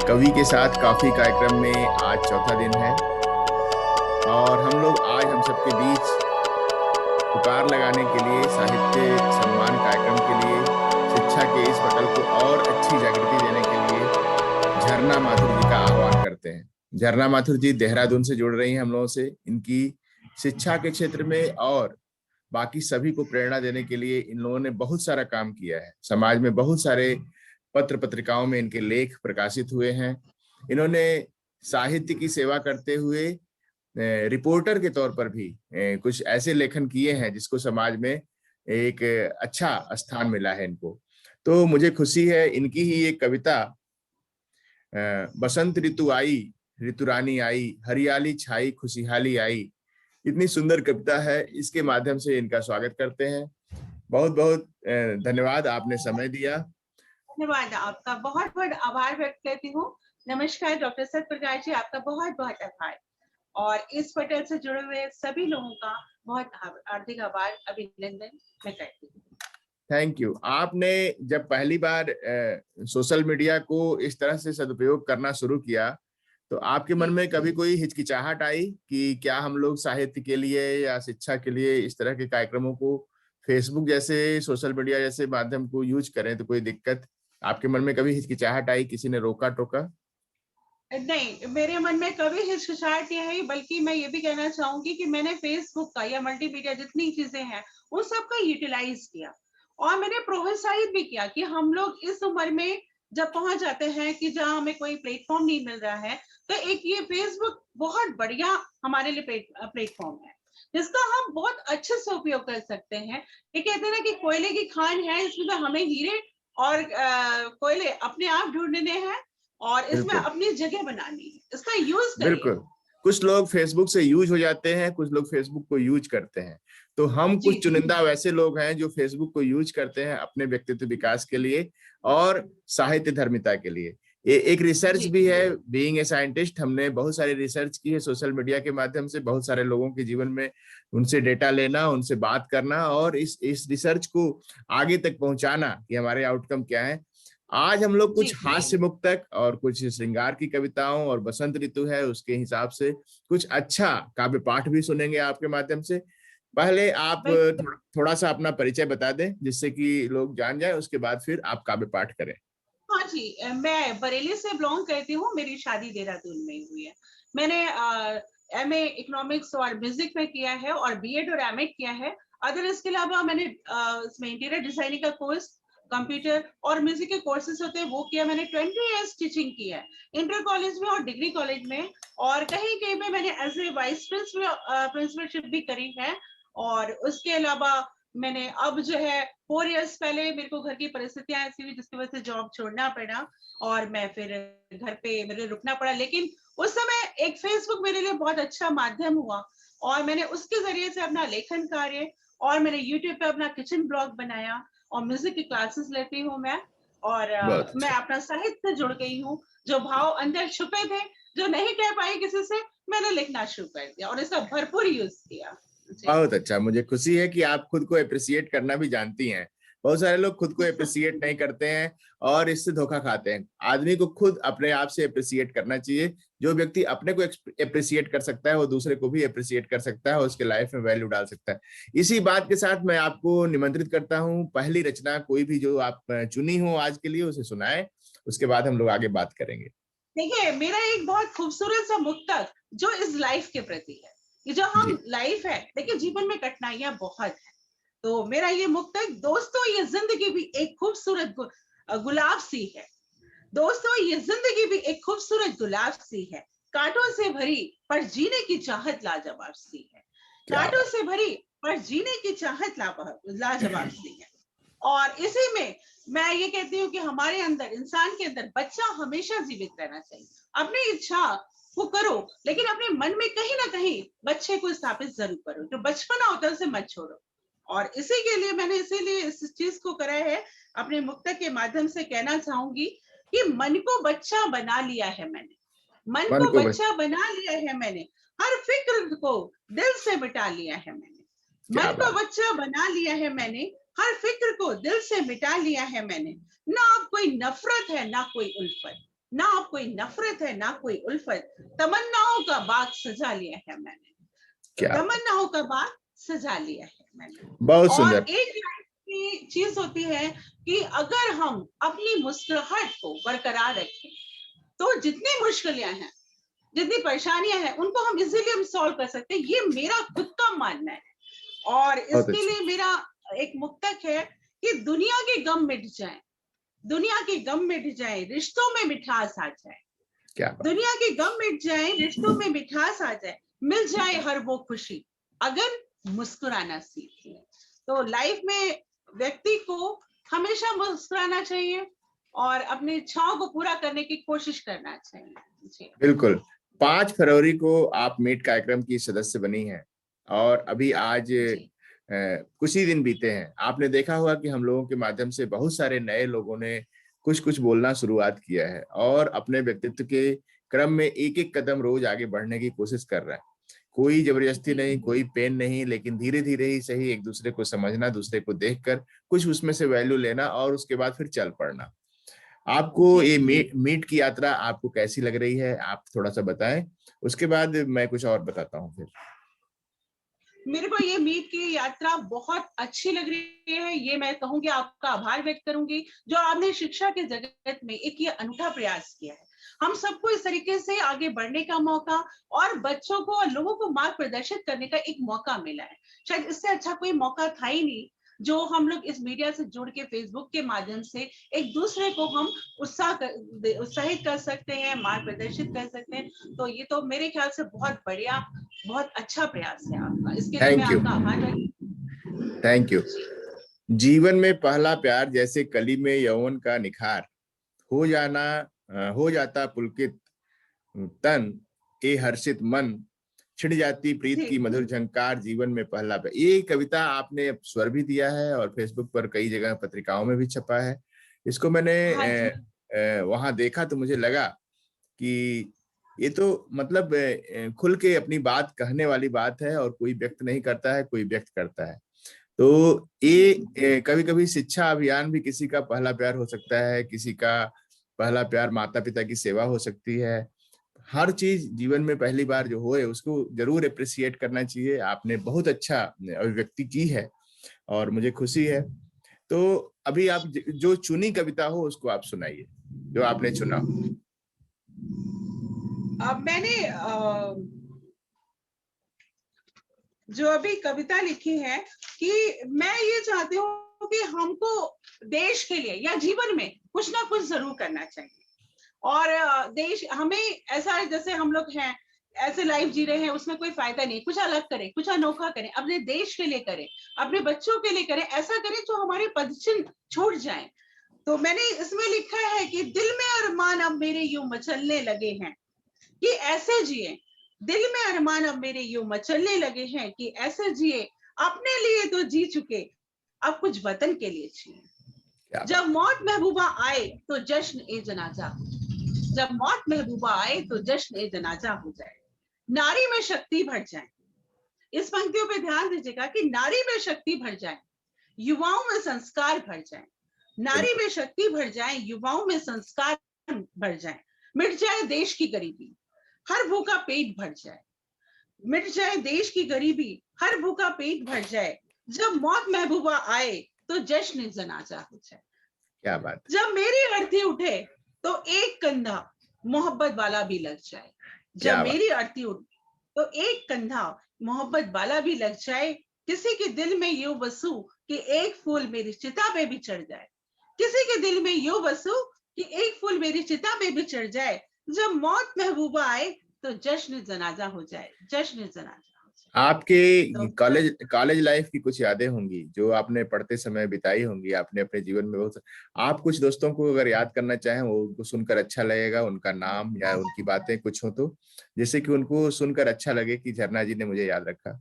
कवि के साथ काफी कार्यक्रम में आज चौथा दिन है और हम सबके बीच पुकार लगाने के लिए साहित्य सम्मान कार्यक्रम के लिए शिक्षा के इस पटल को और अच्छी जागृति देने के लिए झरना माथुर जी का आह्वान करते हैं। झरना माथुर जी देहरादून से जुड़ रही हैं हम लोगों से। इनकी शिक्षा के क्षेत्र में और बाकी सभी को प्रेरणा देने के लिए इन लोगों ने बहुत सारा काम किया है। समाज में बहुत सारे पत्र पत्रिकाओं में इनके लेख प्रकाशित हुए हैं। इन्होंने साहित्य की सेवा करते हुए रिपोर्टर के तौर पर भी कुछ ऐसे लेखन किए हैं जिसको समाज में एक अच्छा स्थान मिला है इनको। तो मुझे खुशी है इनकी ही एक कविता बसंत ऋतु आई ऋतु रानी आई, हरियाली छाई खुशहाली आई, इतनी सुंदर कविता है। इसके माध्यम से इनका स्वागत करते हैं। बहुत बहुत धन्यवाद, आपने समय दिया। धन्यवाद, आपका बहुत बहुत आभार व्यक्त करती हूँ। नमस्कार डॉक्टर सत्यप्रकाश जी, आपका बहुत बहुत आभार और इस पटल से जुड़े हुए सभी लोगों का बहुत हार्दिक आभार अभिनंदन मैं करती हूँ। Thank you. आपने जब पहली बार सोशल मीडिया को इस तरह से सदुपयोग करना शुरू किया तो आपके मन में कभी कोई हिचकिचाहट आई कि क्या हम लोग साहित्य के लिए या शिक्षा के लिए इस तरह के कार्यक्रमों को फेसबुक जैसे सोशल मीडिया जैसे माध्यम को यूज करें, तो कोई दिक्कत आपके मन में कभी हिचकिचाहट आई, किसी ने रोका टोका? नहीं, मेरे मन में कभी हिचकिचाहट नहीं है, बल्कि मैं ये भी कहना चाहूंगी कि मैंने फेसबुक का या मल्टीमीडिया जितनी चीजें हैं उन सबका यूटिलाइज किया और मैंने प्रोत्साहित भी किया कि हम लोग इस उम्र में जब पहुंच जाते हैं कि जहां हमें कोई प्लेटफॉर्म नहीं मिल रहा है, तो एक ये फेसबुक बहुत बढ़िया हमारे लिए प्लेटफॉर्म है जिसका हम बहुत अच्छे से उपयोग कर सकते हैं। ये कहते हैं ना कि कोयले की खान है, इसमें तो हमें हीरे और कोयले अपने आप ढूंढने हैं और इसमें अपनी जगह बनानी है, इसका यूज करिए। बिल्कुल। कुछ लोग फेसबुक से यूज हो जाते हैं, कुछ लोग फेसबुक को यूज करते हैं। तो हम कुछ चुनिंदा वैसे लोग हैं जो फेसबुक को यूज करते हैं अपने व्यक्तित्व विकास के लिए और साहित्य धर्मिता के लिए। ये एक रिसर्च भी है। बीइंग ए साइंटिस्ट हमने बहुत सारी रिसर्च की है सोशल मीडिया के माध्यम से, बहुत सारे लोगों के जीवन में उनसे डेटा लेना, उनसे बात करना और इस रिसर्च को आगे तक पहुंचाना कि हमारे आउटकम क्या है। आज हम लोग कुछ हास्य मुक्तक और कुछ श्रृंगार की कविताओं और बसंत ऋतु है उसके हिसाब से कुछ अच्छा काव्य पाठ भी सुनेंगे आपके माध्यम से। पहले आप थोड़ा सा अपना परिचय बता दें जिससे कि लोग जान जाएं, उसके बाद फिर आप काव्य पाठ करें। हाँ जी, मैं बरेली से बिलोंग करती हूँ। मेरी शादी देहरादून में हुई है। मैंने एमए इकोनॉमिक्स और म्यूजिक में किया है और बीएड और एमएड किया है। अदर इसके अलावा मैंने इसमें इंटीरियर डिजाइनिंग का कोर्स, कंप्यूटर और म्यूजिक के कोर्सेज होते हैं वो किया। मैंने 20 इयर्स टीचिंग की है इंटर कॉलेज में और डिग्री कॉलेज में, और कहीं कहीं में मैंने एज ए वाइस प्रिंसिपलशिप भी करी है। और उसके अलावा मैंने अब जो है 4 इयर्स पहले मेरे को घर की परिस्थितियां ऐसी हुई जिसकी वजह से जॉब छोड़ना पड़ा और मैं फिर घर पे मेरे रुकना पड़ा। लेकिन उस समय एक फेसबुक मेरे लिए बहुत अच्छा माध्यम हुआ और मैंने उसके जरिए से अपना लेखन कार्य और मैंने यूट्यूब पे अपना किचन ब्लॉग बनाया और म्यूजिक की क्लासेस लेती हूँ मैं। और मैं अपना साहित्य से जुड़ गई हूँ। जो भाव अंदर छुपे थे, जो नहीं कह पाई किसी से, मैंने लिखना शुरू कर दिया और इसका भरपूर यूज किया। बहुत अच्छा, मुझे खुशी है कि आप खुद को अप्रिशिएट करना भी जानती हैं। बहुत सारे लोग खुद को अप्रिशिएट नहीं करते हैं और इससे धोखा खाते हैं। आदमी को खुद अपने आप से अप्रिशिएट करना चाहिए। जो व्यक्ति अपने को अप्रिशिएट कर सकता है वो दूसरे को भी अप्रिशिएट कर सकता है और उसके लाइफ में वैल्यू डाल सकता है। इसी बात के साथ मैं आपको निमंत्रित करता हूँ, पहली रचना कोई भी जो आप चुनी हो आज के लिए उसे सुनाए, उसके बाद हम लोग आगे बात करेंगे। देखिए, मेरा एक बहुत खूबसूरत सा मुक्तक जो इस लाइफ के प्रति है कि जो हम लाइफ है, देखिए जीवन में कठिनाइयां बहुत है, तो मेरा ये मुक्तक, दोस्तों ये जिंदगी भी एक खूबसूरत गुलाब सी है। दोस्तों ये जिंदगी भी एक खूबसूरत गुलाब सी है, कांटों से भरी पर जीने की चाहत लाजवाब सी है। कांटों से भरी पर जीने की चाहत लाजवाब सी है। और इसी में मैं ये कहती हूँ कि हमारे अंदर, इंसान के अंदर बच्चा हमेशा जीवित रहना चाहिए। अपनी इच्छा को करो लेकिन अपने मन में कहीं ना कहीं बच्चे को स्थापित जरूर करो। जो बचपना होता है उसे मत छोड़ो। और इसी के लिए मैंने इसीलिए इस चीज को करा है। अपने मुक्तक के माध्यम से कहना चाहूंगी कि मन को बच्चा बना लिया है मैंने, मन को बच्चा बना लिया है मैंने, हर फिक्र को दिल से मिटा लिया है मैंने। मन को बच्चा बना लिया है मैंने, हर फिक्र को दिल से मिटा लिया है मैंने। ना अब कोई नफरत है ना कोई उल्फत, ना अब कोई नफरत है, ना कोई उल्फत। तमन्नाओं का बाग सजा लिया है मैंने, तो क्या तमन्नाओं का बाग सजा लिया है मैंने। बहुत और सुंदर। एक लाइफ की चीज होती है कि अगर हम अपनी मुस्कुराहट को बरकरार रखें, तो जितनी मुश्किलें हैं, जितनी परेशानियां हैं, उनको हम इजीली हम सॉल्व कर सकते हैं। ये मेरा खुद का मानना है। और बहुत इसके अच्छा। लिए मेरा एक मुक्तक है कि दुनिया के गम मिट जाए, दुनिया के गम मिट जाए, रिश्तों में मिठास आ जाए। क्या बात। दुनिया के गम मिट जाए, रिश्तों में मिठास आ जाए, मिल जाए हर वो खुशी अगर मुस्कुराना सीख ले। तो लाइफ में व्यक्ति को हमेशा मुस्कुराना चाहिए और अपनी इच्छाओं को पूरा करने की कोशिश करना चाहिए। जी बिल्कुल। 5 फरवरी को आप मीट कार्यक्रम की सदस्य बनी हैं और अभी आज जी कुछ ही दिन बीते हैं। आपने देखा होगा कि हम लोगों के माध्यम से बहुत सारे नए लोगों ने कुछ कुछ बोलना शुरुआत किया है और अपने व्यक्तित्व के क्रम में एक एक कदम रोज आगे बढ़ने की कोशिश कर रहा है। कोई जबरदस्ती जी नहीं, कोई पेन नहीं, लेकिन धीरे धीरे ही सही एक दूसरे को समझना, दूसरे को देखकर कुछ उसमें से वैल्यू लेना और उसके बाद फिर चल पड़ना। आपको जी ये मीट की यात्रा आपको कैसी लग रही है, आप थोड़ा सा बताएं। उसके बाद मैं कुछ और बताता हूँ फिर। मेरे को ये मीट की यात्रा बहुत अच्छी लग रही है। ये मैं कहूंगी, आपका आभार व्यक्त करूंगी जो आपने शिक्षा के जगत में एक ये अनूठा प्रयास किया है। हम सबको इस तरीके से आगे बढ़ने का मौका और बच्चों को और लोगों को मार्ग प्रदर्शित करने का एक मौका मिला है। शायद इससे अच्छा कोई मौका था ही नहीं जो हम लोग इस मीडिया से जुड़ के फेसबुक के माध्यम से एक दूसरे को हम उत्साहित कर सकते हैं, मार्ग प्रदर्शित कर सकते हैं। तो ये तो मेरे ख्याल से बहुत बढ़िया, बहुत अच्छा प्रयास है आपका। इसके लिए मैं थैंक यू। आपका आभार व्यक्त। Thank you. जी जीवन में पहला प्यार जैसे कली में यौवन का निखार हो जाना, हो जाता पुलकित तन, ए हर्षित मन, छिड़ जाती प्रीत जी की मधुर झंकार, जीवन में पहला प्यार। ये कविता आपने स्वर भी दिया है और फेसबुक पर कई जगह पत्रिकाओं में भी छपा है। इसको मैंने हाँ जी वहां देखा तो मुझे लगा कि ये तो मतलब खुल के अपनी बात कहने वाली बात है और कोई व्यक्त नहीं करता है, कोई व्यक्त करता है। तो जी ये कभी कभी शिक्षा अभियान भी किसी का पहला प्यार हो सकता है, किसी का पहला प्यार माता पिता की सेवा हो सकती है। हर चीज जीवन में पहली बार जो होए उसको जरूर अप्रिसिएट करना चाहिए। आपने बहुत अच्छा अभिव्यक्ति की है और मुझे खुशी है। तो अभी आप जो चुनी कविता हो उसको आप सुनाइए, जो आपने चुना हो। अब मैंने जो अभी कविता लिखी है कि मैं ये चाहती हूँ कि हमको देश के लिए या जीवन में कुछ ना कुछ जरूर करना चाहिए। और देश हमें ऐसा, जैसे हम लोग हैं ऐसे लाइफ जी रहे हैं, उसमें कोई फायदा नहीं। कुछ अलग करें, कुछ अनोखा करें, अपने देश के लिए करें, अपने बच्चों के लिए करें। ऐसा करें जो हमारे पदचिन्ह छूट जाए। तो मैंने इसमें लिखा है कि दिल में अरमान अब मेरे यूं मचलने लगे हैं कि ऐसे जिए, दिल में अरमान अब मेरे यूं मचलने लगे हैं कि ऐसे जिए, अपने लिए तो जी चुके, अब कुछ वतन के लिए जिए। क्या बात। जब मौत महबूबा आए तो जश्न ए जनाजा, जब मौत महबूबा आए तो जश्न ए जनाजा हो जाए, नारी में शक्ति भर जाए। इस पंक्तियों पे ध्यान दीजिएगा कि नारी में शक्ति भर जाए, युवाओं में संस्कार भर जाए। नारी बिल्कुल। में शक्ति भर जाए, युवाओं में संस्कार भर जाए, मिट जाए देश की गरीबी, हर भूखा पेट भर जाए। मिट जाए देश की गरीबी, हर भूखा पेट भर जाए, जब मौत महबूबा आए तो जश्न जनाजा हो जाए। क्या बात। जब मेरी अर्थी उठे तो एक कंधा मोहब्बत वाला भी लग जाए, जब क्या बात। मेरी अर्थी उठे तो एक कंधा मोहब्बत वाला भी लग जाए। किसी के दिल में यूं बसू कि एक फूल मेरी चिता पे भी चढ़ जाए, किसी के दिल में यूं बसू कि एक फूल मेरी चिता पे भी चढ़ जाए, जब मौत महबूबा आए तो जश्न जनाजा हो जाए, जश्न जनाजा हो जाए। आपके तो कॉलेज कॉलेज लाइफ की कुछ यादें होंगी जो आपने पढ़ते समय बिताई होंगी, आपने अपने जीवन में बहुत। आप कुछ दोस्तों को अगर याद करना चाहें, वो उनको सुनकर अच्छा लगेगा, उनका नाम या उनकी बातें कुछ हो तो, जैसे कि उनको सुनकर अच्छा लगे कि झरना जी ने मुझे याद रखा।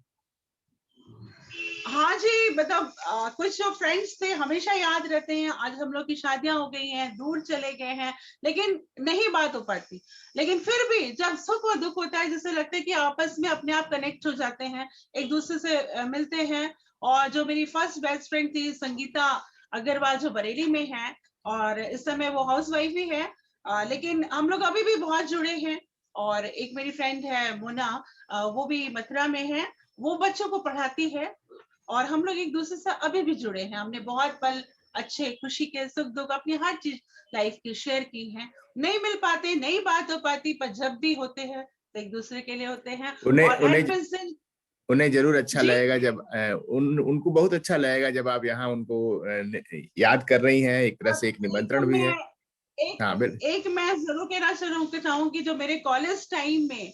हाँ जी, मतलब कुछ जो फ्रेंड्स थे हमेशा याद रहते हैं। आज हम लोग की शादियां हो गई हैं, दूर चले गए हैं, लेकिन नहीं बात हो पाती। लेकिन फिर भी जब सुख और दुख होता है, जैसे लगता है कि आपस में अपने आप कनेक्ट हो जाते हैं, एक दूसरे से मिलते हैं। और जो मेरी फर्स्ट बेस्ट फ्रेंड थी संगीता अग्रवाल, जो बरेली में है और इस समय वो हाउस वाइफ ही है, लेकिन हम लोग अभी भी बहुत जुड़े हैं। और एक मेरी फ्रेंड है मोना, वो भी मथुरा में है, वो बच्चों को पढ़ाती है, और हम लोग एक दूसरे से अभी भी जुड़े हैं। हमने बहुत पल अच्छे खुशी के सुख दुख अपनी हर चीज लाइफ की शेयर की है। नहीं मिल पाते, नहीं बात हो पाती, पर जब भी होते हैं तो एक दूसरे के लिए होते हैं। उन्हें और एट उन्हें प्रेजेंट उन्हें जरूर अच्छा जी, लगेगा जब उनको बहुत अच्छा लगेगा जब आप यहाँ उनको याद कर रही हैं, एक तरह अब से एक एक निमंत्रण भी है। मैं एक हाँ बिल्कुल। एक मैं जरूर कहना चाहूँ कि जो मेरे कॉलेज टाइम में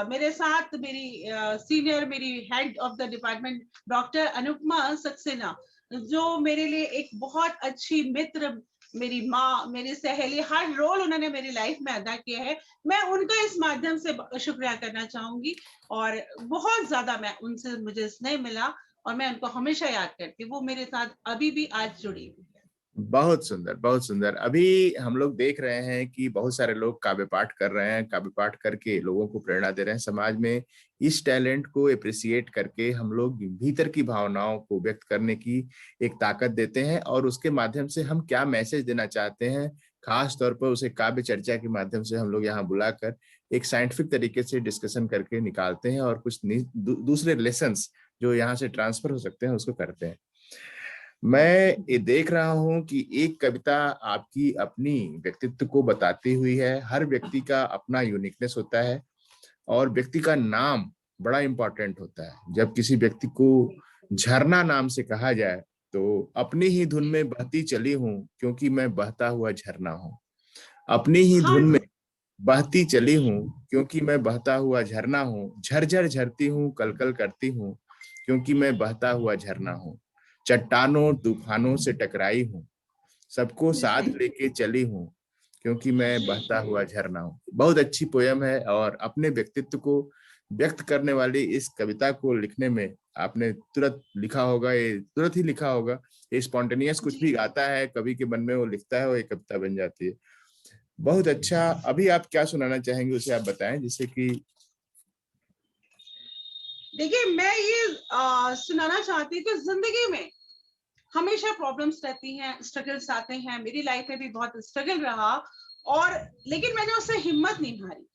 मेरे साथ मेरी सीनियर, मेरी head of the department doctor Anupama Saxena, जो मेरे लिए एक बहुत अच्छी मित्र, मेरी माँ, मेरी सहेली, हर रोल उन्होंने मेरी लाइफ में अदा किया है। मैं उनका इस माध्यम से शुक्रिया करना चाहूंगी। और बहुत ज्यादा मैं उनसे, मुझे स्नेह मिला, और मैं उनको हमेशा याद करती हूँ। वो मेरे साथ अभी भी आज जुड़ी हुई है। बहुत सुंदर, बहुत सुंदर। अभी हम लोग देख रहे हैं कि बहुत सारे लोग काव्य पाठ कर रहे हैं, काव्य पाठ करके लोगों को प्रेरणा दे रहे हैं। समाज में इस टैलेंट को एप्रिसिएट करके हम लोग भीतर की भावनाओं को व्यक्त करने की एक ताकत देते हैं, और उसके माध्यम से हम क्या मैसेज देना चाहते हैं, खास तौर पर उसे काव्य चर्चा के माध्यम से हम लोग यहाँ बुलाकर एक साइंटिफिक तरीके से डिस्कशन करके निकालते हैं, और कुछ दूसरे लेसन्स जो यहाँ से ट्रांसफर हो सकते हैं उसको करते हैं। मैं ये देख रहा हूं कि एक कविता आपकी अपनी व्यक्तित्व को बताती हुई है। हर व्यक्ति का अपना यूनिकनेस होता है, और व्यक्ति का नाम बड़ा इंपॉर्टेंट होता है। जब किसी व्यक्ति को झरना नाम से कहा जाए तो अपनी ही धुन में बहती चली हूँ क्योंकि मैं बहता हुआ झरना हूँ। अपनी ही हाँ धुन में जी। बहती चली हूँ क्योंकि मैं बहता हुआ झरना हूँ। झरझर झरती हूँ, कलकल करती हूँ क्योंकि मैं बहता हुआ झरना हूँ। चट्टानों तूफानों से टकराई हूँ, सबको साथ लेके चली हूँ क्योंकि मैं बहता हुआ झरना हूँ। बहुत अच्छी पोयम है, और अपने व्यक्तित्व को व्यक्त करने वाली इस कविता को लिखने में आपने तुरंत लिखा होगा, ये तुरंत ही लिखा होगा। ये स्पॉन्टेनियस कुछ भी जी, आता है कवि के मन में, वो लिखता है, वो एक कविता बन जाती है। बहुत अच्छा। अभी आप क्या सुनाना चाहेंगे उसे आप बताएं, जिससे कि देखिए मैं ये सुनाना चाहती हूँ कि जिंदगी में हमेशा प्रॉब्लम्स रहती हैं, स्ट्रगल्स आते हैं। मेरी लाइफ में भी बहुत स्ट्रगल रहा, और लेकिन मैंने उससे हिम्मत नहीं हारी।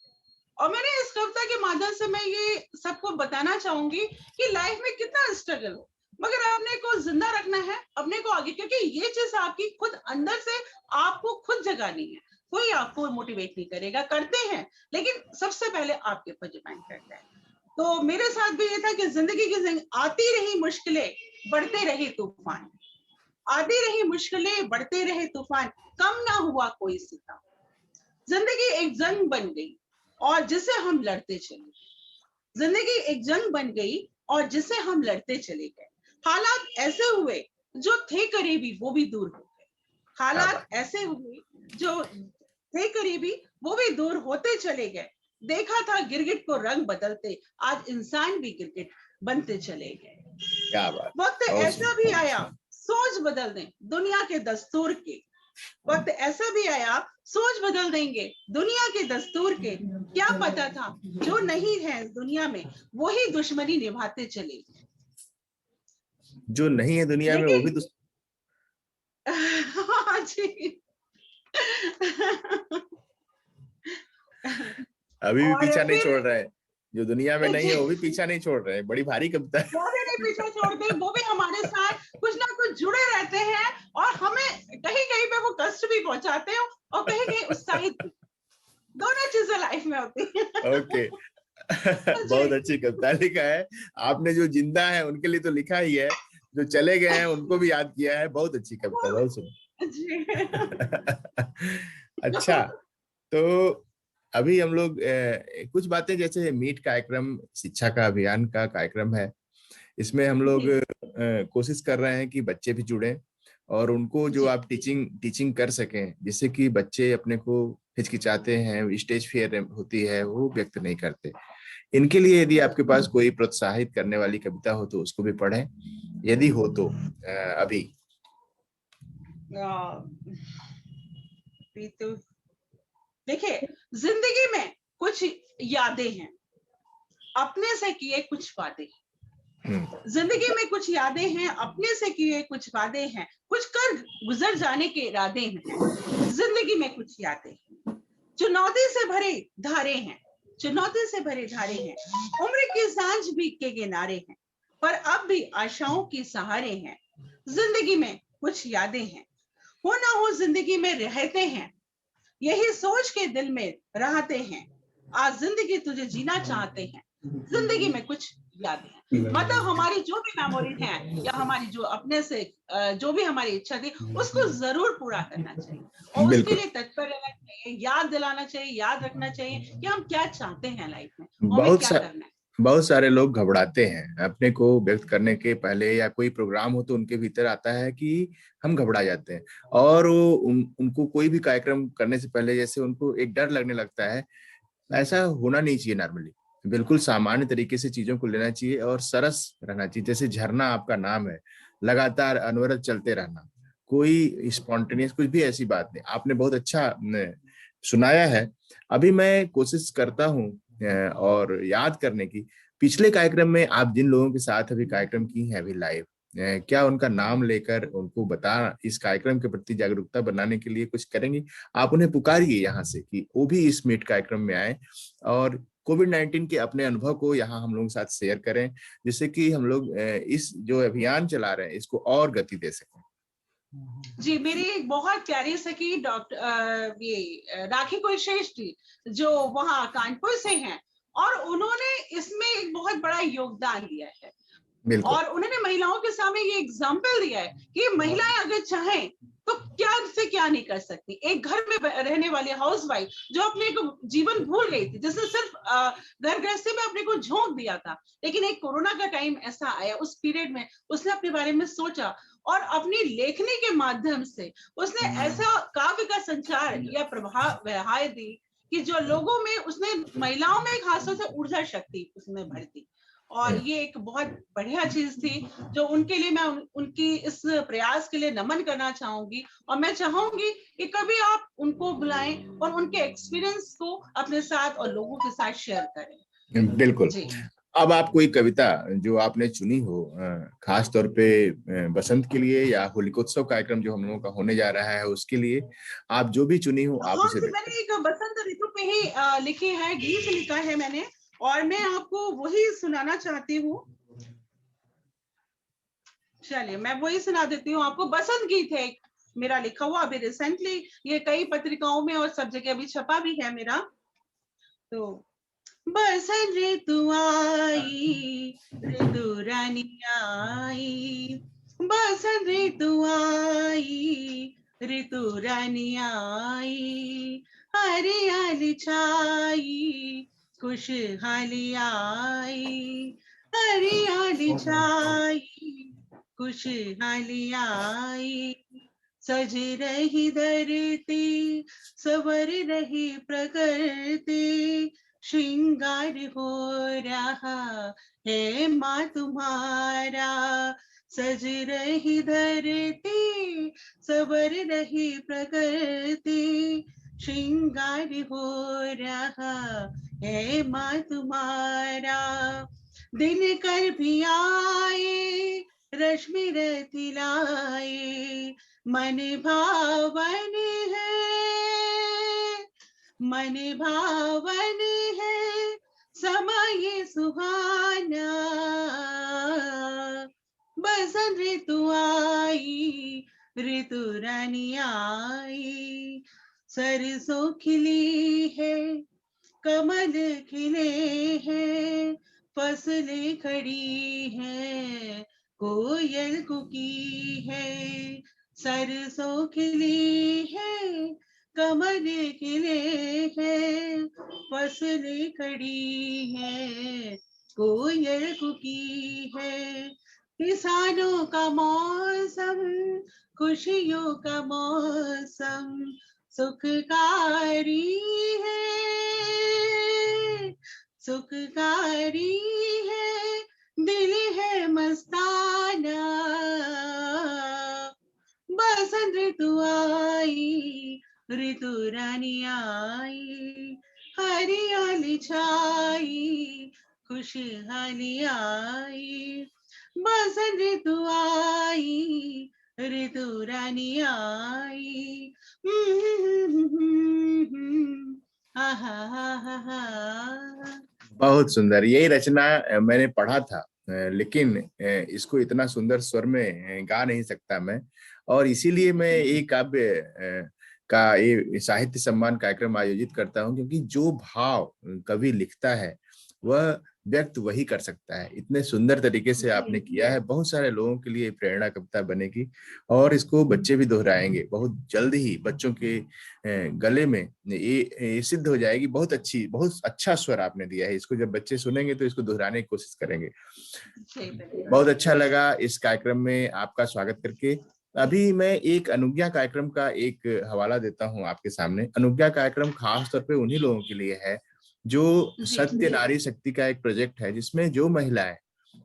और मैंने इस कविता के माध्यम से मैं ये सबको बताना चाहूंगी कि लाइफ में कितना स्ट्रगल हो, मगर अपने को जिंदा रखना है, अपने को आगे, क्योंकि ये चीज आपकी खुद अंदर से आपको खुद जगानी है। कोई आपको मोटिवेट नहीं करेगा, करते हैं लेकिन सबसे पहले आपके ऊपर डिपेंड करता है। तो मेरे साथ भी ये था कि जिंदगी की आती रही मुश्किलें, बढ़ते रहे तूफान, आती रही मुश्किलें, बढ़ते रहे तूफान, कम ना हुआ कोई सितम। जिंदगी एक जंग बन गई और जिसे हम लड़ते चले, जिंदगी एक जंग बन गई और जिसे हम लड़ते चले गए। हालात ऐसे हुए जो थे करीबी वो भी दूर हो गए। क्या बात। हालात ऐसे हुए जो थे करीबी वो भी दूर होते चले गए। देखा था गिरगिट को रंग बदलते, आज इंसान भी गिरगिट बनते चले गए। क्या बात। वक्त बहुत ऐसा भी सुंदर। आया सोच बदल दें दुनिया के दस्तूर के, वक्त ऐसा भी आया सोच बदल देंगे दुनिया के दस्तूर के। क्या पता था जो नहीं है दुनिया में वही दुश्मनी निभाते चले। जो नहीं है दुनिया में वो भी लेकिन तो हाँ जी। अभी भी और पीछा नहीं छोड़ फिर रहे हैं। जो दुनिया में नहीं जी, है वो भी पीछा नहीं छोड़ रहे हैं। बड़ी भारी कविता है। वो भी नहीं पीछे छोड़ते, वो भी हमारे साथ कुछ ना कुछ जुड़े रहते हैं, और हमें कहीं कहीं पे वो कष्ट भी पहुंचाते हैं और कहीं कहीं उत्साहित भी। दोनों चीजें लाइफ में होती हैं। ओके। जी, बहुत अच्छी कविता लिखा है आपने। जो जिंदा है उनके लिए तो लिखा ही है, जो चले गए हैं उनको भी याद किया है। बहुत अच्छी वो कविता, भी बहुत जी। सुंदर। अच्छा, तो अभी हम लोग कुछ बातें, जैसे मीट कार्यक्रम शिक्षा का अभियान का कार्यक्रम है, इसमें हम लोग जी, कोशिश कर रहे हैं कि बच्चे भी जुड़ें, और उनको जो जी, आप टीचिंग टीचिंग कर सकें, जिससे कि बच्चे अपने को हिचकिचाते हैं, स्टेज फियर होती है, वो व्यक्त नहीं करते। इनके लिए यदि आपके पास कोई प्रोत्साहित करने वाली कविता हो तो उसको भी पढ़ें, यदि हो तो अभी। आ, तो देखिए, जिंदगी में कुछ यादें हैं, अपने से किए कुछ वादे, जिंदगी में कुछ यादें हैं, अपने से किए कुछ वादे हैं, कुछ कर गुजर जाने के इरादे हैं। जिंदगी में कुछ यादें हैं, चुनौती से भरे धारे हैं, चुनौती से भरे धारे हैं। उम्र की सांझ भी के किनारे हैं, पर अब भी आशाओं के सहारे हैं। जिंदगी में कुछ यादें हैं, हो ना हो जिंदगी में रहते हैं, यही सोच के दिल में रहते हैं। आज जिंदगी तुझे जीना चाहते हैं, जिंदगी में कुछ यादें हैं। मतलब हमारी जो भी मेमोरीज हैं या हमारी जो अपने से जो भी हमारी इच्छा थी, उसको जरूर पूरा करना चाहिए और उसके बिल्कुल। लिए तत्पर रहना चाहिए, याद दिलाना चाहिए, याद रखना चाहिए कि हम क्या चाहते हैं लाइफ में और हमें बहुत क्या सा करना है। बहुत सारे लोग घबराते हैं अपने को व्यक्त करने के पहले, या कोई प्रोग्राम हो तो उनके भीतर आता है कि हम घबरा जाते हैं, और उनको कोई भी कार्यक्रम करने से पहले जैसे उनको एक डर लगने लगता है। ऐसा होना नहीं चाहिए। नॉर्मली बिल्कुल सामान्य तरीके से चीजों को लेना चाहिए और सरस रहना चाहिए। जैसे झरना आपका नाम है, लगातार अनवरत चलते रहना, कोई स्पॉन्टेनियस कुछ भी ऐसी बात नहीं। आपने बहुत अच्छा सुनाया है। अभी मैं कोशिश करता हूँ और याद करने की, पिछले कार्यक्रम में आप जिन लोगों के साथ अभी कार्यक्रम की हैं अभी लाइव, क्या उनका नाम लेकर उनको बता, इस कार्यक्रम के प्रति जागरूकता बनाने के लिए कुछ करेंगी? आप उन्हें पुकारिए यहाँ से कि वो भी इस मीट कार्यक्रम में आए और कोविड-19 के अपने अनुभव को यहाँ हम लोगों के साथ शेयर करें, जिससे कि हम लोग इस जो अभियान चला रहे हैं इसको और गति दे सकें। जी, मेरी एक बहुत प्यारी सखी डॉक्टर राखी कुलश्रेष्ठी जो वहाँ कानपुर से हैं, और उन्होंने इसमें एक बहुत बड़ा योगदान दिया है बिल्कुल। और उन्होंने महिलाओं के सामने ये एग्जाम्पल दिया है कि महिलाएं अगर चाहें तो क्या से क्या नहीं कर सकती। एक घर में रहने वाली हाउसवाइफ जो अपने को जीवन भूल गई थी, जिसने सिर्फ घर गृहस्थी में अपने को झोंक दिया था, लेकिन एक कोरोना का टाइम ऐसा आया, उस पीरियड में उसने अपने बारे में सोचा और अपनी लेखनी के माध्यम से उसने ऐसा काव्य का संचार या प्रभाव बहाय दी कि जो लोगों में, उसने महिलाओं में खासतौर से ऊर्जा शक्ति उसमें भर दी। और ये एक बहुत बढ़िया चीज थी जो उनके लिए मैं उनकी इस प्रयास के लिए नमन करना चाहूंगी। और मैं चाहूंगी कि कभी आप उनको बुलाएं और उनके एक्सपीरियंस को अपने साथ और लोगों के साथ शेयर करें। बिल्कुल। जी अब आप कोई कविता जो आपने चुनी हो खास तौर पे बसंत के लिए या होलिकोत्सव कार्यक्रम जो हम लोगों का होने जा रहा है उसके लिए, आप जो भी चुनी हो आप हाँ उसे जी, व्यक्त मैंने एक बसंत ऋतु पे ही लिखी है, गीत लिखा है मैंने, और मैं आपको वही सुनाना चाहती हूँ। चलिए मैं वही सुना देती हूँ आपको। बसंत गीत है मेरा लिखा हुआ, अभी रिसेंटली ये कई पत्रिकाओं में और सब जगह अभी छपा भी है मेरा। तो बसंत ऋतु आई, ऋतु रानी आई, बसंत ऋतु आई, ऋतु रानी आई, हरियाली छाई, खुशहाली आई, हरियाली छाई, खुशहाली आई, सज रही धरती, सवर रही प्रकृति, श्रृंगार हो रहा है माँ तुम्हारा, सज रही धरती, सवर रही प्रकृति, श्रृंगार हो रहा है माँ तुम्हारा। दिन कर भी आए, रश्मि रति लाए, मन भावन है, मन भावन है, समय सुहाना, बसंत ऋतु आई, ऋतु रानी आई, सरसों खिली है, कमल खिले हैं, फसलें खड़ी हैं, कोयल कुकी है, सरसों खिली है, कमल खिले हैं, फसलें खड़ी हैं, कोयल कुकी है, किसानों का मौसम, खुशियों का मौसम, सुखकारी है, सुखकारी है, दिल है मस्ताना, बसंत ऋतु आई, ऋतु रानी आई, हरियाली छाई, खुशहाली आई, बसंत ऋतु आई, ऋतु रानी आई, हा हा हा हा हा। बहुत सुंदर। यही रचना मैंने पढ़ा था, लेकिन इसको इतना सुंदर स्वर में गा नहीं सकता मैं, और इसीलिए मैं ये काव्य का ये साहित्य सम्मान कार्यक्रम आयोजित करता हूँ, क्योंकि जो भाव कवि लिखता है वह व्यक्त वही कर सकता है। इतने सुंदर तरीके से आपने किया है, बहुत सारे लोगों के लिए प्रेरणा कविता बनेगी, और इसको बच्चे भी दोहराएंगे बहुत जल्द ही। बच्चों के गले में ये सिद्ध हो जाएगी। बहुत अच्छी, बहुत अच्छा स्वर आपने दिया है। इसको जब बच्चे सुनेंगे तो इसको दोहराने की कोशिश करेंगे। बहुत अच्छा लगा इस कार्यक्रम में आपका स्वागत करके। अभी मैं एक अनुज्ञा कार्यक्रम का एक हवाला देता हूं आपके सामने। अनुज्ञा कार्यक्रम खास तौर पे उन्हीं लोगों के लिए है जो सत्य नारी शक्ति का एक प्रोजेक्ट है, जिसमें जो महिलाएं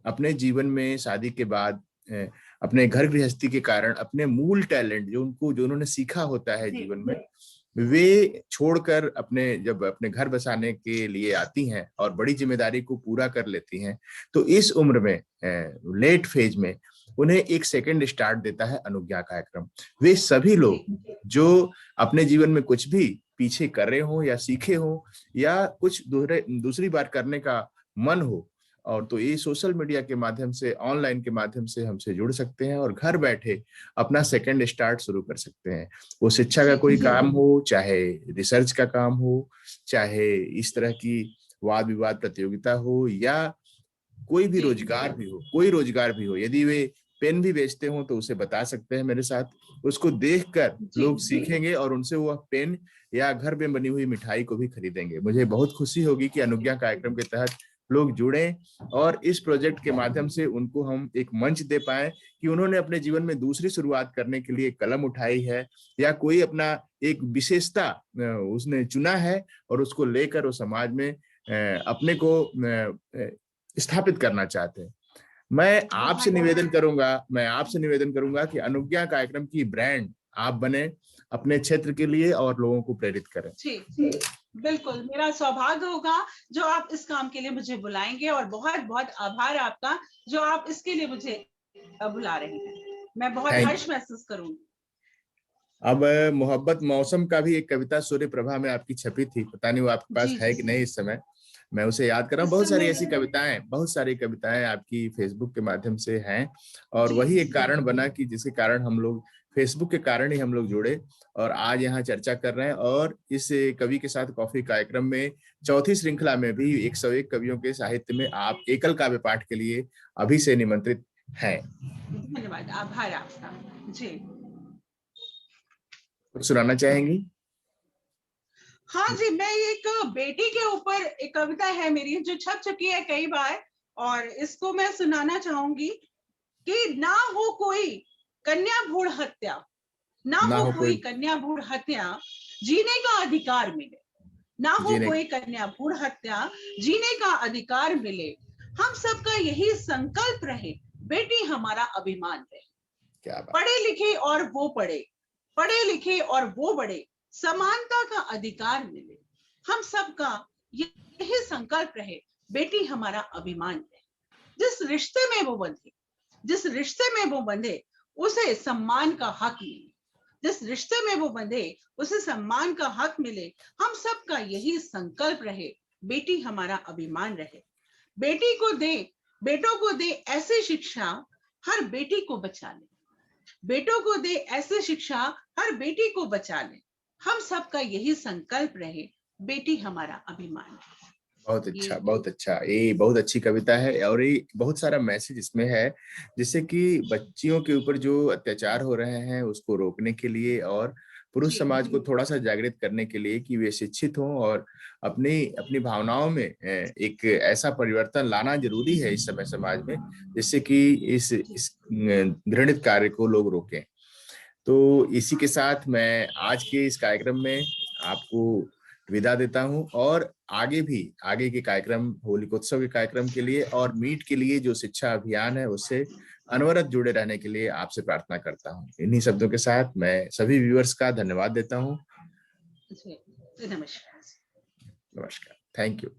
अपने जीवन में शादी के बाद अपने घर गृहस्थी के कारण अपने मूल टैलेंट जो उन्होंने सीखा होता है जीवन में, वे छोड़कर जब अपने घर बसाने के लिए आती हैं और बड़ी जिम्मेदारी को पूरा कर लेती हैं, तो इस उम्र में लेट फेज में उन्हें एक सेकंड स्टार्ट देता है अनुज्ञा कार्यक्रम। वे सभी लोग जो अपने जीवन में कुछ भी पीछे कर रहे हो या सीखे हो या कुछ दूसरी बार करने का मन हो, और तो ये सोशल मीडिया के माध्यम से, ऑनलाइन के माध्यम से हमसे जुड़ सकते हैं और घर बैठे अपना सेकंड स्टार्ट शुरू कर सकते हैं। वो शिक्षा का कोई काम हो, चाहे रिसर्च का काम हो, चाहे इस तरह की वाद विवाद प्रतियोगिता हो, या कोई भी रोजगार भी हो, कोई रोजगार भी हो। यदि वे पेन भी बेचते हो तो उसे बता सकते हैं मेरे साथ। उसको देखकर लोग सीखेंगे और उनसे वह पेन या घर में बनी हुई मिठाई को भी खरीदेंगे। मुझे बहुत खुशी होगी कि अनुज्ञा कार्यक्रम के तहत लोग जुड़े, और इस प्रोजेक्ट के माध्यम से उनको हम एक मंच दे पाए कि उन्होंने अपने जीवन में दूसरी शुरुआत करने के लिए कलम उठाई है, या कोई अपना एक विशेषता उसने चुना है और उसको लेकर वो समाज में अपने को स्थापित करना चाहते हैं। मैं आपसे निवेदन करूंगा कि अनुज्ञा कार्यक्रम की ब्रांड आप बने अपने क्षेत्र के लिए और लोगों को प्रेरित करें। जी, बिल्कुल, मेरा सौभाग्य होगा जो आप इस काम के लिए मुझे बुलाएंगे, और बहुत बहुत आभार आपका जो आप इसके लिए मुझे बुला रहे हैं। मैं बहुत हर्ष महसूस करूंगी। अब मोहब्बत मौसम का भी एक कविता सूर्य प्रभा में आपकी छपी थी, पता नहीं वो आपके पास है कि नहीं इस समय। मैं उसे याद कर रहा हूँ। बहुत सारी कविताएं आपकी फेसबुक के माध्यम से हैं, और वही एक कारण बना कि जिसके कारण हम लोग, फेसबुक के कारण ही हम लोग जुड़े और आज यहाँ चर्चा कर रहे हैं। और इस कवि के साथ कॉफी कार्यक्रम में चौथी श्रृंखला में भी 101 कवियों के साहित्य में आप एकल काव्य पाठ के लिए अभी से निमंत्रित हैं। धन्यवाद, आभार आपका। जी, कुछ सुनाना चाहेंगी? हाँ जी, मैं एक बेटी के ऊपर एक कविता है मेरी जो छप चुकी है कई बार, और इसको मैं सुनाना चाहूंगी कि ना हो कोई कन्या भ्रूण हत्या, ना हो कोई कन्या भ्रूण हत्या, जीने का अधिकार मिले। ना हो कोई कन्या भ्रूण हत्या, जीने का अधिकार मिले। हम सबका यही संकल्प रहे, बेटी हमारा अभिमान रहे। क्या बात। पढ़े लिखे और वो पढ़े, पढ़े लिखे और वो बढ़े, समानता का अधिकार मिले। हम सबका यही संकल्प रहे, बेटी हमारा अभिमान रहे। जिस रिश्ते में वो बंधे उसे सम्मान का हक मिले। जिस रिश्ते में वो बंधे उसे सम्मान का हक मिले। हम सबका यही संकल्प रहे, बेटी हमारा अभिमान रहे। बेटों को दे ऐसी शिक्षा, हर बेटी को बचा ले। बेटों को दे ऐसी शिक्षा, हर बेटी को बचा ले। हम सबका यही संकल्प रहे, बेटी हमारा अभिमान है। बहुत अच्छा, बहुत अच्छा। ये बहुत अच्छी कविता है, और ये बहुत सारा मैसेज इसमें है, जिससे कि बच्चियों के ऊपर जो अत्याचार हो रहे हैं उसको रोकने के लिए, और पुरुष समाज को थोड़ा सा जागृत करने के लिए कि वे शिक्षित हों और अपनी अपनी भावनाओं में एक ऐसा परिवर्तन लाना जरूरी है इस समय समाज में, जिससे कि इस घृणित कार्य को लोग रोकें। तो इसी के साथ मैं आज के इस कार्यक्रम में आपको विदा देता हूं, और आगे के कार्यक्रम, होलिकोत्सव के कार्यक्रम के लिए और मीट के लिए जो शिक्षा अभियान है उससे अनवरत जुड़े रहने के लिए आपसे प्रार्थना करता हूं। इन्हीं शब्दों के साथ मैं सभी व्यूअर्स का धन्यवाद देता हूं। नमस्कार। नमस्कार। Thank you.